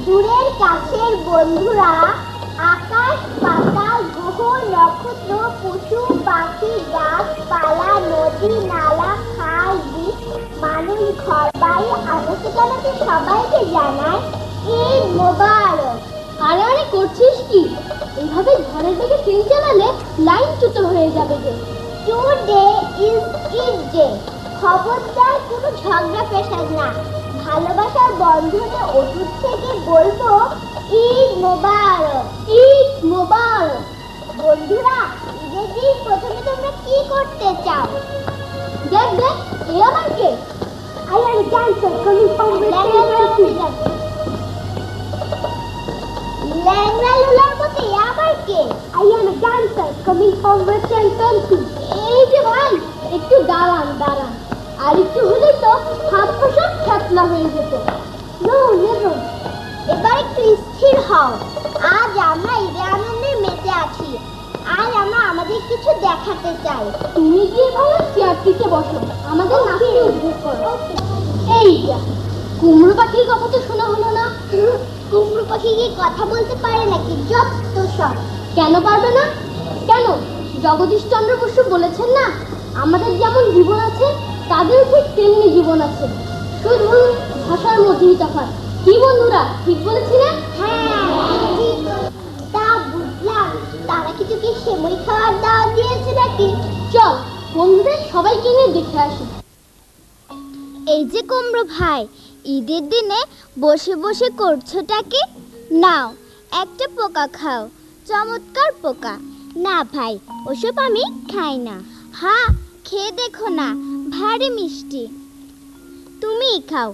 দূরের কাছের বন্ধুরা, আকাশ পাতাল গ্রহ নক্ষত্র পশু পাখি গাছপালা নদী নালা খাল বিল মানুষ ঘর বাড়ি আনাচে কানাচে সবাইকে জানায় ঈদ মোবারক। আরে আরে করছিস কি? এইভাবে ঘরের দিকে ট্রেন চালালে লাইন চ্যুত হয়ে যাবে যে। Today is Eid day. খবরদার কোনো ঝগড়া পেশাদ না। ভালোবাসার বন্ধনে অটুট থেকে বলবো ঈদ মোবারক, ঈদ মোবারক। বন্ধুরা, ঈদের দিন প্রথমে তোমরা কি করতে চাও? দেখ দেখ, এ আবার কে? I am a dancer coming from the ল্যাংড়া লুলার মতো এ আবার কে? I am a dancer coming from Western country. এই যে ভাই, একটু দাঁড়ান দাঁড়ান, আর একটু হলেই তো হাত পা সব খ্যাতলা হয়ে যেত। No never. এবার একটু স্থির হও। আজ আমরা ঈদের আনন্দে মেতে আছি। আজ আমরা আমাদের কিছু দেখাতে চাই। তুমি গিয়ে ভালো চেয়ারটিতে বসো, আমাদের নাচতে উদ্যোগ করো। এই যা, কুমড়ো পাখির কথা তো শোনা হলো না। কুমড়ো পাখি কি কথা বলতে পারে নাকি? যত সব। কেন পারবে না? কেন? জগদীশচন্দ্র বসু বলেছেন না, আমাদের যেমন জীবন আছে তাদের ঠিক তেমনি জীবন আছে, শুধু ভাষার মধ্যেই তফাৎ। কি বন্ধুরা, ঠিক বলেছি না? হ্যাঁ, তা বুঝলাম। তারা কি তোকে সেমই খাওয়ার দাওয়াত দিয়েছে নাকি? চল বন্ধুদের সবাইকে নিয়ে দেখে আসি। এই যে কুমড়ো ভাই, ঈদের দিনে বসে বসে করছোটা কি? নাও একটা পোকা খাও, চমৎকার পোকা। না ভাই, ওসব আমি খাই না। হ্যাঁ, খেয়ে দেখো না, ভারী মিষ্টি। তুমিই খাও,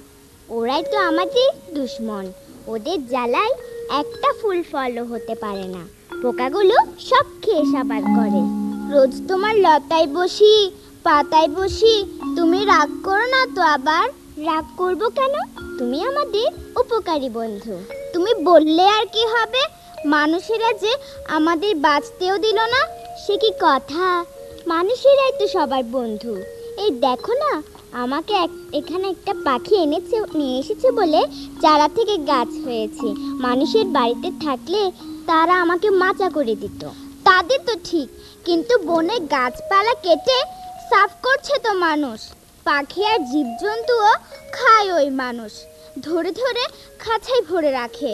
ওরাই তো আমাদের দুশ্মন। ওদের জ্বালায় একটা ফুল ফলও হতে পারে না। পোকাগুলো সব খেয়ে সাবার করে। রোজ তোমার লতায় বসি, পাতায় বসি। তুমি রাগ করো না তো আবার? রাগ করবো কেন? তুমি আমাদের উপকারী বন্ধু। তুমি বললে আর কি হবে? মানুষেরা যে আমাদের বাঁচতেও দিল না, সে কি কথা? মানুষেরাই তো সবার বন্ধু। এই দেখো না, আমাকে এখানে একটা পাখি নিয়ে এসেছে বলে চারা থেকে গাছ হয়েছে। মানুষের বাড়িতে থাকলে তারা আমাকে মাচা করে দিত। তাদের তো ঠিক, কিন্তু বনে গাছপালা কেটে সাফ করছে তো মানুষ। পাখি আর জীবজন্তুও খায় ওই মানুষ। ধরে ধরে খাঁচায় ভরে রাখে।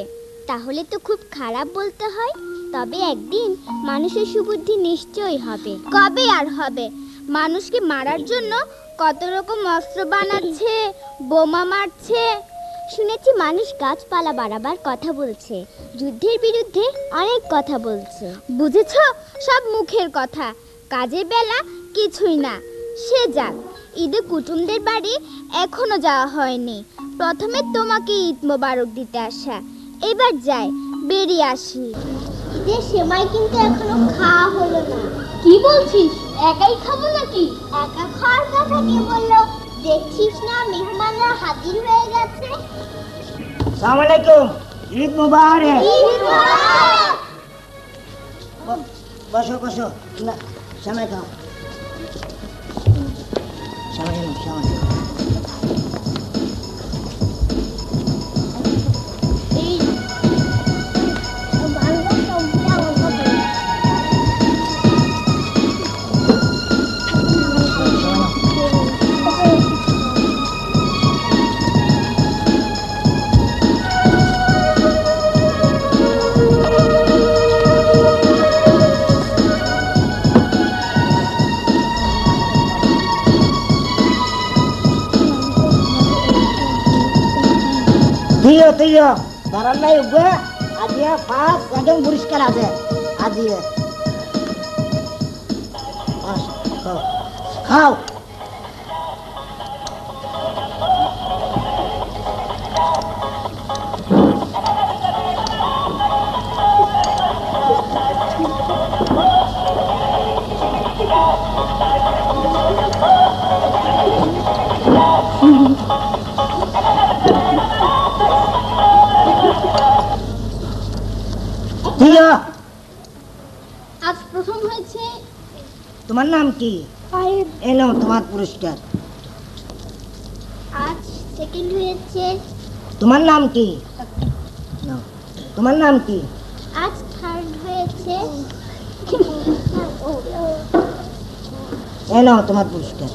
তাহলে তো খুব খারাপ বলতে হয়। তবে একদিন মানুষের সুবুদ্ধি নিশ্চয়ই হবে। কবে আর হবে? মানুষকে মারার জন্য কত রকম অস্ত্র বানাচ্ছে, বোমা মারছে। শুনেছি মানুষ গাছপালা বাড়াবার কথা বলছে, যুদ্ধের বিরুদ্ধে অনেক কথা বলছে। বুঝেছ, সব মুখের কথা, কাজের বেলা কিছুই না। সে যাক, ঈদে কুটুমদের বাড়ি এখনো যাওয়া হয়নি। প্রথমে তোমাকে ঈদ মোবারক দিতে আসা, এবার যাই, বেরিয়ে আসি। ঈদের সেমাই কিন্তু এখনো খাওয়া হলো না। কি বলছিস? একাই খাবো নাকি? একা খাওয়ার কথা কে বললো? দেখছিস না মেহমানরা হাজির হয়ে গেছে। আসসালামু আলাইকুম, ঈদ মুবারক। বসো বসো, না সময় খাও, সময় নাও, সময়। দিও ধরার নাই উঠবে। আজিয়া ফার্স্ট একদম পরিষ্কার আছে। আজিয়ে খাও। আজ প্রথম হয়েছে। তোমার নাম কি? এই নাও তোমার পুরস্কার। আজ সেকেন্ড হয়েছে। তোমার নাম কি? নাও, তোমার নাম কি? আজ থার্ড হয়েছে। এই নাও তোমার পুরস্কার।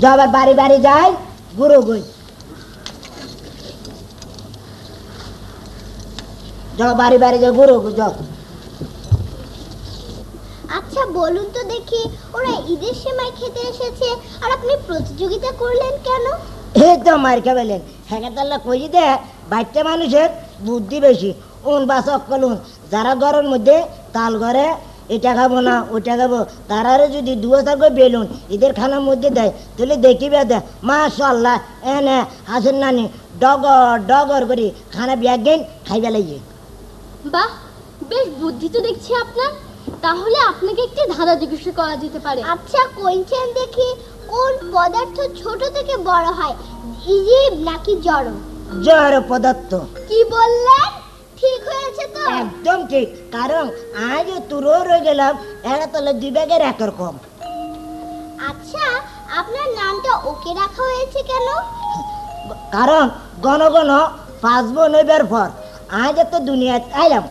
যাও আবার বাড়ি বাড়ি যাই, গুরু গই। যাও বাড়ি বাড়ি যাও, গুরু গো যাও। আচ্ছা বলুন তো দেখি, ওরা ঈদের সেমাই খেতে এসেছে আর আপনি প্রতিযোগিতা করলেন কেন? এই তো মার খাবেলেন। হ্যাঁ তাহলে কই দে, বাচ্চা মানুষের বুদ্ধি বেশি। উন বাস অক্কলুন, যারা ঘরের মধ্যে তাল ঘরে এটা খাবো না ওটা খাবো, তারারে যদি দুয়াশা করে বেলুন ঈদের খানার মধ্যে দেয়, তাহলে দেখিবে দে মাশাআল্লাহ এনে হাসেন নানি ডগর ডগর করে খানা বিয়া গেন খাইবে লাগে। বাহ, বেশ বুদ্ধি তো দেখছি আপনার। তাহলে আপনাকে একটি ধাঁধা জিজ্ঞাসা করা যেতে পারে। আচ্ছা কইছেন দেখি, কোন পদার্থ ছোট থেকে বড় হয়, জীব নাকি জড়? জড় পদার্থ। কি বললেন? ঠিক হয়েছে তো? একদম ঠিক, কারণ আজ তুরো রয়ে গেলাম এরা তাহলে দুই ব্যাগের একের কম। আচ্ছা আপনার নামটা ওকে রাখা হয়েছে কেন? কারণ গণ গণ পাঁচ বোন হইবার পর আজ এত দুনিয়ায় আইলাম,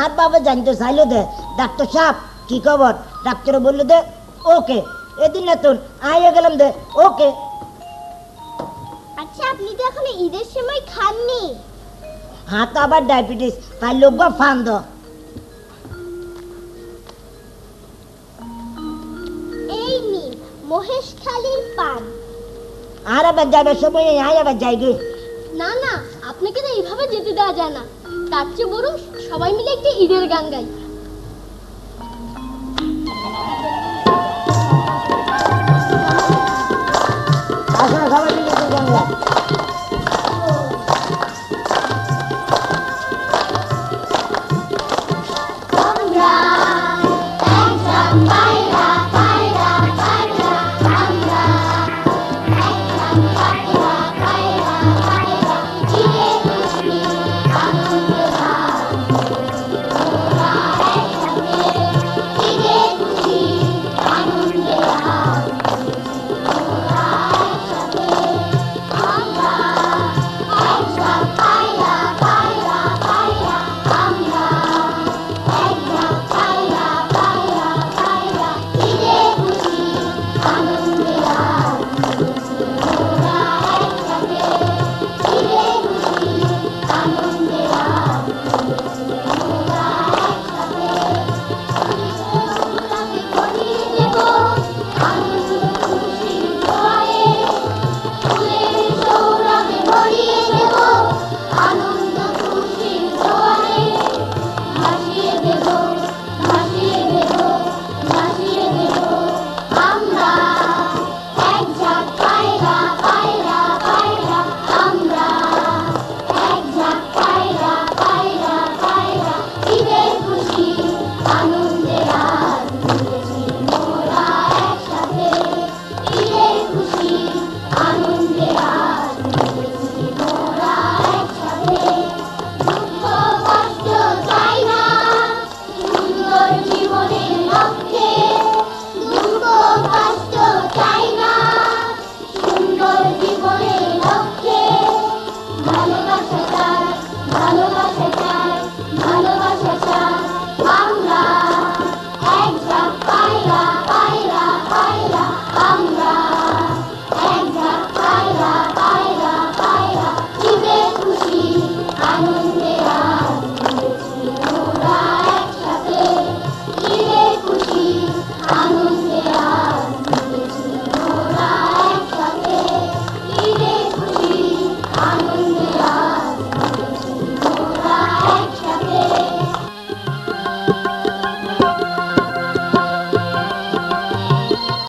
আর বাবা জানতে চাইলো দে ডাক্তার সাহেব কি খবর, ডাক্তার বললো দে ওকে। এদিন নতুন আইয়া গেলাম দে ওকে। আচ্ছা আপনি তো এখন ঈদের সময় খাননি। হাত আবার ডায়াবেটিস তাই লোক ফান্দ। এই নিন মহেশখালীর পান। আর আবার যাবে সময় আই আবার যাই গে। না না, আপনাকে তো এইভাবে যেতে দেওয়া যায় না। তার চেয়ে বরং সবাই মিলে একটি ঈদের গান গাই।